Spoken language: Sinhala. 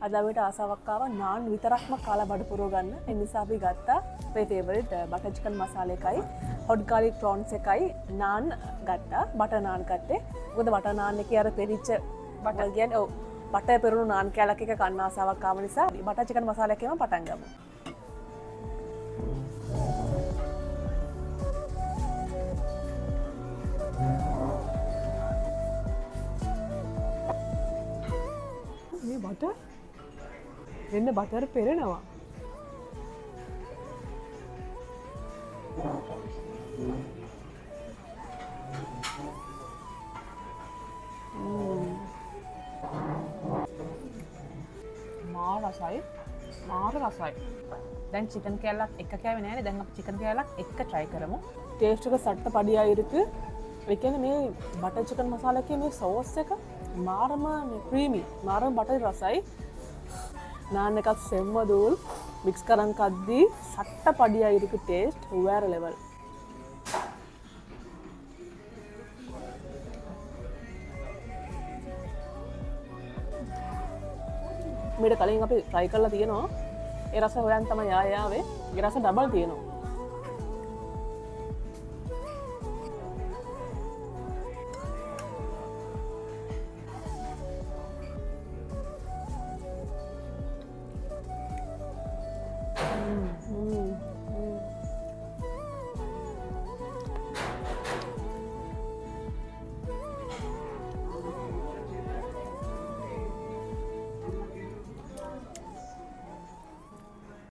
අද අපිට ආසාවක් ආවා නාන් විතරක්ම කාලා බඩ පුරව ගන්න. ඒ නිසා අපි ගත්තා අපේ ෆේවරිට් බටර් චිකන් මසාලා එකයි හොට් ගාර්ලික් ප්‍රොන්ස් එකයි නාන් ගත්තා. බටර් නාන් ගත්තේ. මොකද බටර් නාන් එකේ අර පෙරිච්ච බටර් කියන්නේ ඔව් බටර් පෙරුණු නාන් කෑල්ලක් එක කන්න ආසාවක් ආව නිසා බටර් චිකන් මසාලා එකේම පටන් ගමු. මේ බටර් එන්න බටර් පෙරෙනවා. මාර රසයි. දැන් චිකන් කෑල්ලක් එක කෑවේ නෑනේ. දැන් අපි චිකන් කෑල්ලක් එක try කරමු. ටේස්ට් එක සට්ට පඩියා ඉருக்கு. ඒ කියන්නේ මේ බටර් චිකන් මසාලා එකේ මේ සෝස් එක මාරම ක්‍රීමි. මාරම බටර් රසයි. නාන් එකත් සෙම්ම දූල් මික්ස් කරන් කද්දී සට්ට පඩියා ඉருக்கு ටේස්ට් வேற ලෙවල්. මීට කලින් අපි try කරලා තියෙනවා. ඒ රස හොයන් තමයි ආවේ. ඒ රස ඩබල් තියෙනවා.